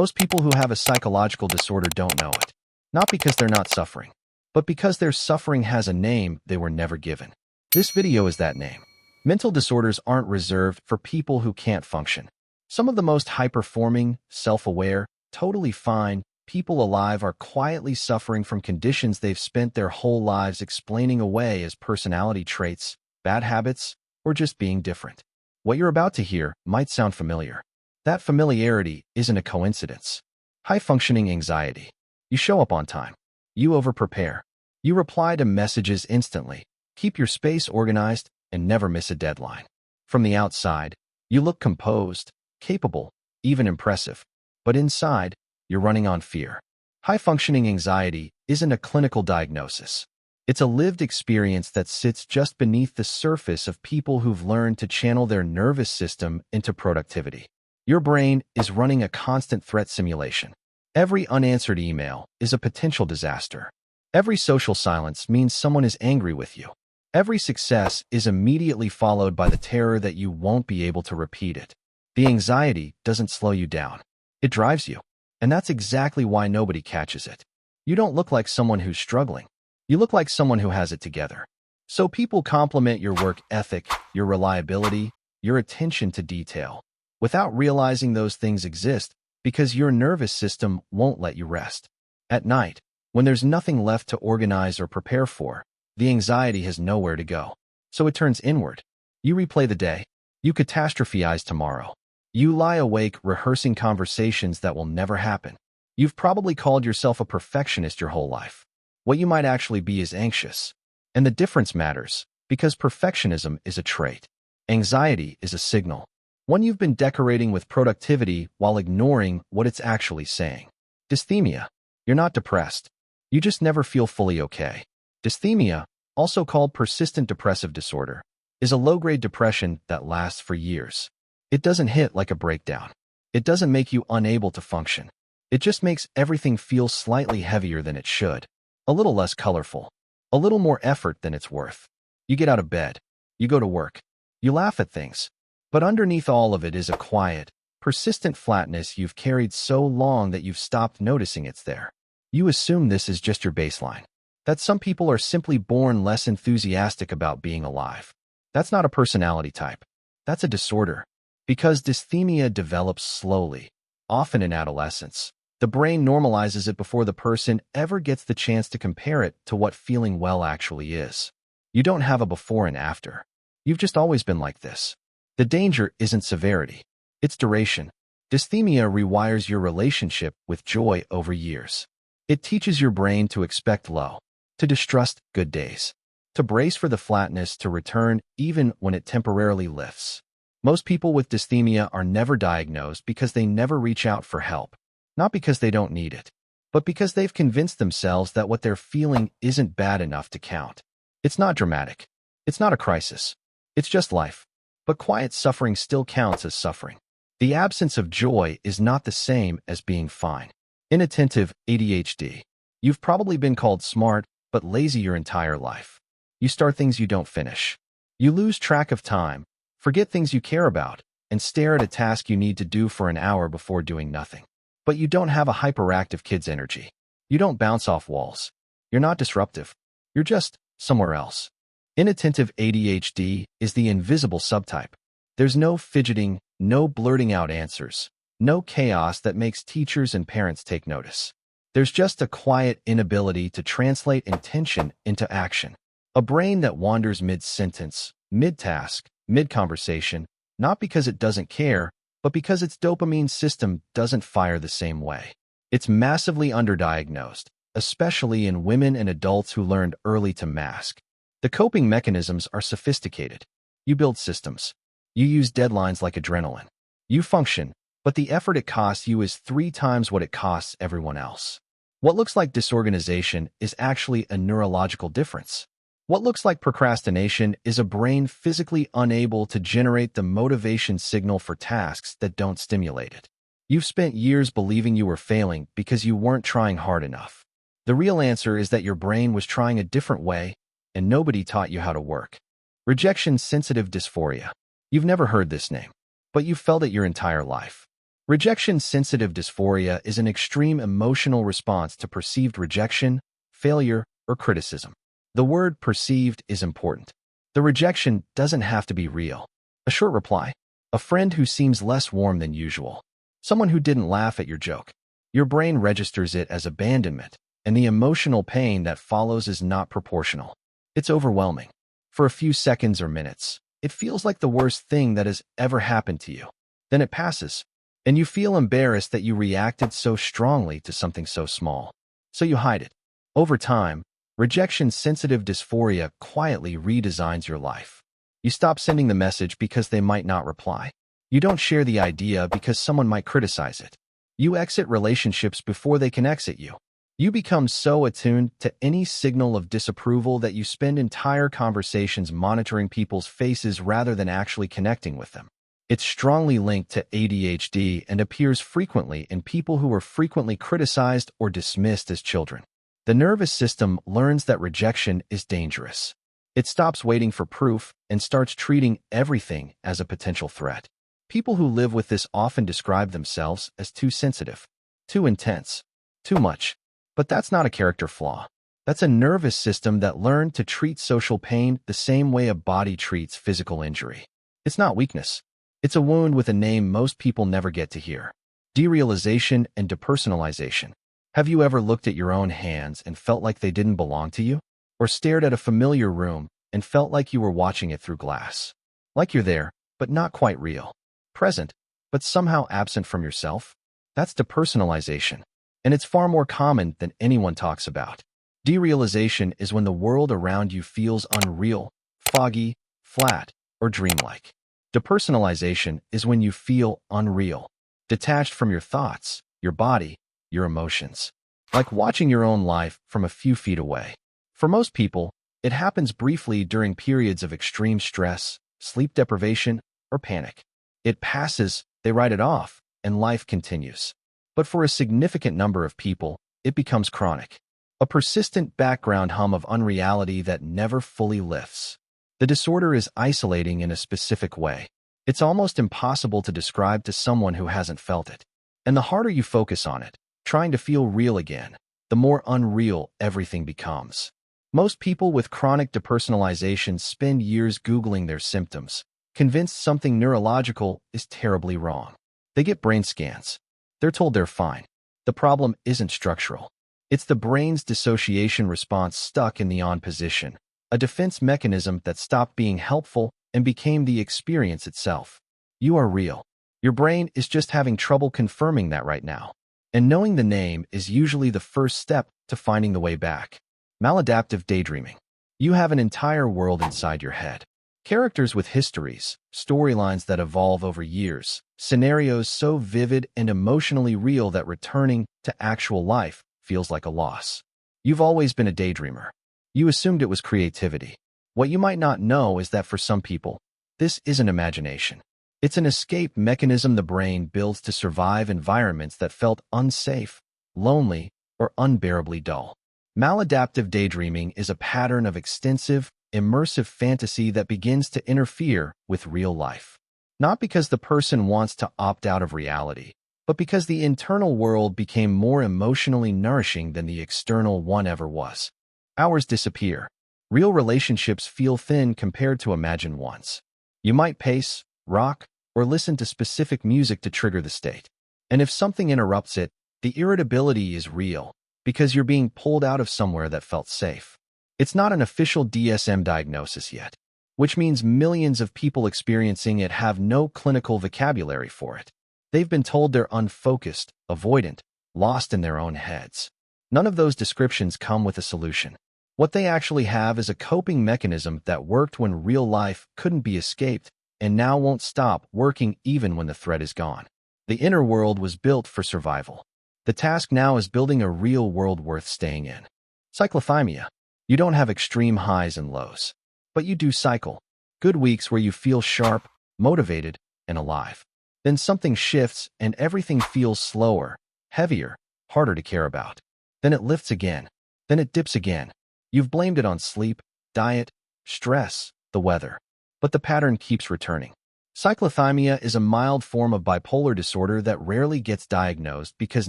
Most people who have a psychological disorder don't know it. Not because they're not suffering, but because their suffering has a name they were never given. This video is that name. Mental disorders aren't reserved for people who can't function. Some of the most high-performing, self-aware, totally fine people alive are quietly suffering from conditions they've spent their whole lives explaining away as personality traits, bad habits, or just being different. What you're about to hear might sound familiar. That familiarity isn't a coincidence. High-functioning anxiety. You show up on time. You over-prepare. You reply to messages instantly, keep your space organized, and never miss a deadline. From the outside, you look composed, capable, even impressive. But inside, you're running on fear. High-functioning anxiety isn't a clinical diagnosis. It's a lived experience that sits just beneath the surface of people who've learned to channel their nervous system into productivity. Your brain is running a constant threat simulation. Every unanswered email is a potential disaster. Every social silence means someone is angry with you. Every success is immediately followed by the terror that you won't be able to repeat it. The anxiety doesn't slow you down. It drives you. And that's exactly why nobody catches it. You don't look like someone who's struggling. You look like someone who has it together. So people compliment your work ethic, your reliability, your attention to detail, without realizing those things exist because your nervous system won't let you rest. At night, when there's nothing left to organize or prepare for, the anxiety has nowhere to go. So it turns inward. You replay the day. You catastrophize tomorrow. You lie awake rehearsing conversations that will never happen. You've probably called yourself a perfectionist your whole life. What you might actually be is anxious. And the difference matters, because perfectionism is a trait. Anxiety is a signal. One you've been decorating with productivity while ignoring what it's actually saying. Dysthymia. You're not depressed. You just never feel fully okay. Dysthymia, also called persistent depressive disorder, is a low-grade depression that lasts for years. It doesn't hit like a breakdown. It doesn't make you unable to function. It just makes everything feel slightly heavier than it should, a little less colorful, a little more effort than it's worth. You get out of bed. You go to work. You laugh at things. But underneath all of it is a quiet, persistent flatness you've carried so long that you've stopped noticing it's there. You assume this is just your baseline, that some people are simply born less enthusiastic about being alive. That's not a personality type. That's a disorder. Because dysthymia develops slowly, often in adolescence. The brain normalizes it before the person ever gets the chance to compare it to what feeling well actually is. You don't have a before and after. You've just always been like this. The danger isn't severity. It's duration. Dysthymia rewires your relationship with joy over years. It teaches your brain to expect low, to distrust good days, to brace for the flatness to return even when it temporarily lifts. Most people with dysthymia are never diagnosed because they never reach out for help. Not because they don't need it, but because they've convinced themselves that what they're feeling isn't bad enough to count. It's not dramatic. It's not a crisis. It's just life. But quiet suffering still counts as suffering. The absence of joy is not the same as being fine. Inattentive ADHD. You've probably been called smart, but lazy your entire life. You start things you don't finish. You lose track of time, forget things you care about, and stare at a task you need to do for an hour before doing nothing. But you don't have a hyperactive kid's energy. You don't bounce off walls. You're not disruptive. You're just somewhere else. Inattentive ADHD is the invisible subtype. There's no fidgeting, no blurting out answers, no chaos that makes teachers and parents take notice. There's just a quiet inability to translate intention into action. A brain that wanders mid-sentence, mid-task, mid-conversation, not because it doesn't care, but because its dopamine system doesn't fire the same way. It's massively underdiagnosed, especially in women and adults who learned early to mask. The coping mechanisms are sophisticated. You build systems. You use deadlines like adrenaline. You function, but the effort it costs you is 3 times what it costs everyone else. What looks like disorganization is actually a neurological difference. What looks like procrastination is a brain physically unable to generate the motivation signal for tasks that don't stimulate it. You've spent years believing you were failing because you weren't trying hard enough. The real answer is that your brain was trying a different way, and nobody taught you how to work. Rejection-sensitive dysphoria. You've never heard this name, but you've felt it your entire life. Rejection-sensitive dysphoria is an extreme emotional response to perceived rejection, failure, or criticism. The word perceived is important. The rejection doesn't have to be real. A short reply, a friend who seems less warm than usual, someone who didn't laugh at your joke. Your brain registers it as abandonment, and the emotional pain that follows is not proportional. It's overwhelming. For a few seconds or minutes, it feels like the worst thing that has ever happened to you. Then it passes, and you feel embarrassed that you reacted so strongly to something so small. So you hide it. Over time, rejection-sensitive dysphoria quietly redesigns your life. You stop sending the message because they might not reply. You don't share the idea because someone might criticize it. You exit relationships before they can exit you. You become so attuned to any signal of disapproval that you spend entire conversations monitoring people's faces rather than actually connecting with them. It's strongly linked to ADHD and appears frequently in people who were frequently criticized or dismissed as children. The nervous system learns that rejection is dangerous. It stops waiting for proof and starts treating everything as a potential threat. People who live with this often describe themselves as too sensitive, too intense, too much. But that's not a character flaw. That's a nervous system that learned to treat social pain the same way a body treats physical injury. It's not weakness. It's a wound with a name most people never get to hear. Derealization and depersonalization. Have you ever looked at your own hands and felt like they didn't belong to you? Or stared at a familiar room and felt like you were watching it through glass? Like you're there, but not quite real. Present, but somehow absent from yourself? That's depersonalization. And it's far more common than anyone talks about. Derealization is when the world around you feels unreal, foggy, flat, or dreamlike. Depersonalization is when you feel unreal, detached from your thoughts, your body, your emotions. Like watching your own life from a few feet away. For most people, it happens briefly during periods of extreme stress, sleep deprivation, or panic. It passes, they write it off, and life continues. But for a significant number of people, it becomes chronic. A persistent background hum of unreality that never fully lifts. The disorder is isolating in a specific way. It's almost impossible to describe to someone who hasn't felt it. And the harder you focus on it, trying to feel real again, the more unreal everything becomes. Most people with chronic depersonalization spend years Googling their symptoms, convinced something neurological is terribly wrong. They get brain scans. They're told they're fine. The problem isn't structural. It's the brain's dissociation response stuck in the on position, a defense mechanism that stopped being helpful and became the experience itself. You are real. Your brain is just having trouble confirming that right now. And knowing the name is usually the first step to finding the way back. Maladaptive daydreaming. You have an entire world inside your head. Characters with histories, storylines that evolve over years, scenarios so vivid and emotionally real that returning to actual life feels like a loss. You've always been a daydreamer. You assumed it was creativity. What you might not know is that for some people, this isn't imagination. It's an escape mechanism the brain builds to survive environments that felt unsafe, lonely, or unbearably dull. Maladaptive daydreaming is a pattern of extensive, immersive fantasy that begins to interfere with real life. Not because the person wants to opt out of reality, but because the internal world became more emotionally nourishing than the external one ever was. Hours disappear. Real relationships feel thin compared to imagined ones. You might pace, rock, or listen to specific music to trigger the state. And if something interrupts it, the irritability is real, because you're being pulled out of somewhere that felt safe. It's not an official DSM diagnosis yet, which means millions of people experiencing it have no clinical vocabulary for it. They've been told they're unfocused, avoidant, lost in their own heads. None of those descriptions come with a solution. What they actually have is a coping mechanism that worked when real life couldn't be escaped and now won't stop working even when the threat is gone. The inner world was built for survival. The task now is building a real world worth staying in. Cyclothymia. You don't have extreme highs and lows, but you do cycle. Good weeks where you feel sharp, motivated, and alive. Then something shifts and everything feels slower, heavier, harder to care about. Then it lifts again. Then it dips again. You've blamed it on sleep, diet, stress, the weather. But the pattern keeps returning. Cyclothymia is a mild form of bipolar disorder that rarely gets diagnosed because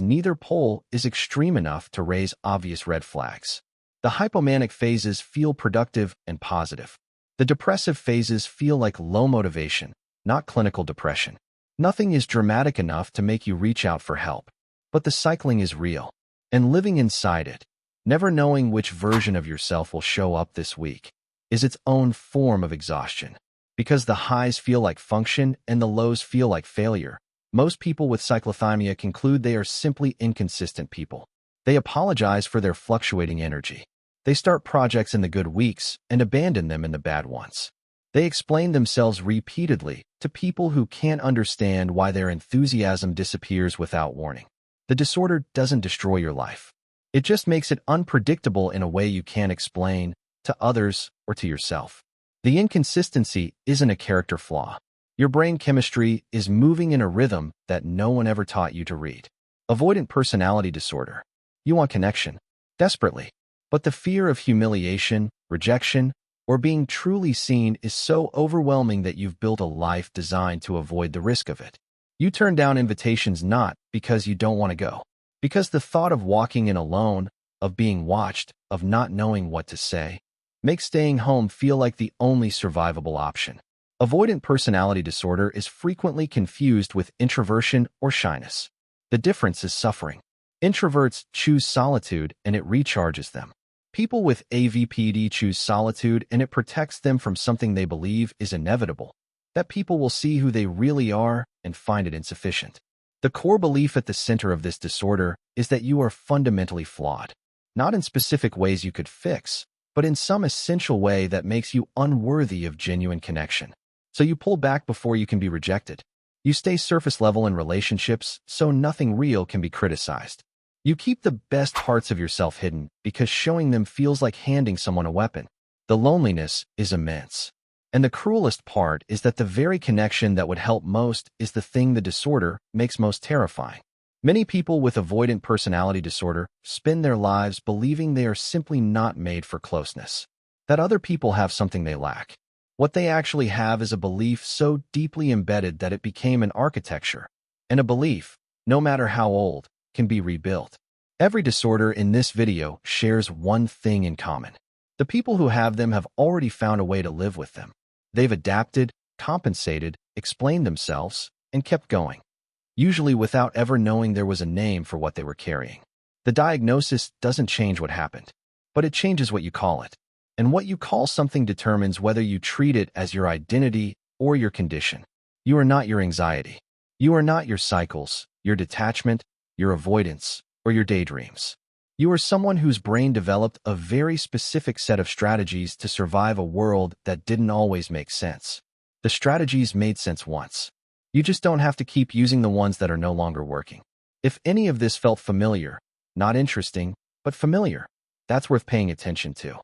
neither pole is extreme enough to raise obvious red flags. The hypomanic phases feel productive and positive. The depressive phases feel like low motivation, not clinical depression. Nothing is dramatic enough to make you reach out for help. But the cycling is real, and living inside it, never knowing which version of yourself will show up this week, is its own form of exhaustion. Because the highs feel like function and the lows feel like failure, most people with cyclothymia conclude they are simply inconsistent people. They apologize for their fluctuating energy. They start projects in the good weeks and abandon them in the bad ones. They explain themselves repeatedly to people who can't understand why their enthusiasm disappears without warning. The disorder doesn't destroy your life. It just makes it unpredictable in a way you can't explain to others or to yourself. The inconsistency isn't a character flaw. Your brain chemistry is moving in a rhythm that no one ever taught you to read. Avoidant personality disorder. You want connection, desperately. But the fear of humiliation, rejection, or being truly seen is so overwhelming that you've built a life designed to avoid the risk of it. You turn down invitations not because you don't want to go, because the thought of walking in alone, of being watched, of not knowing what to say, makes staying home feel like the only survivable option. Avoidant personality disorder is frequently confused with introversion or shyness. The difference is suffering. Introverts choose solitude and it recharges them. People with AVPD choose solitude and it protects them from something they believe is inevitable, that people will see who they really are and find it insufficient. The core belief at the center of this disorder is that you are fundamentally flawed, not in specific ways you could fix, but in some essential way that makes you unworthy of genuine connection. So you pull back before you can be rejected. You stay surface level in relationships so nothing real can be criticized. You keep the best parts of yourself hidden because showing them feels like handing someone a weapon. The loneliness is immense. And the cruelest part is that the very connection that would help most is the thing the disorder makes most terrifying. Many people with avoidant personality disorder spend their lives believing they are simply not made for closeness, that other people have something they lack. What they actually have is a belief so deeply embedded that it became an architecture, and a belief, no matter how old, can be rebuilt. Every disorder in this video shares one thing in common. The people who have them have already found a way to live with them. They've adapted, compensated, explained themselves, and kept going, usually without ever knowing there was a name for what they were carrying. The diagnosis doesn't change what happened, but it changes what you call it. And what you call something determines whether you treat it as your identity or your condition. You are not your anxiety. You are not your cycles, your detachment, your avoidance, or your daydreams. You are someone whose brain developed a very specific set of strategies to survive a world that didn't always make sense. The strategies made sense once. You just don't have to keep using the ones that are no longer working. If any of this felt familiar, not interesting, but familiar, that's worth paying attention to.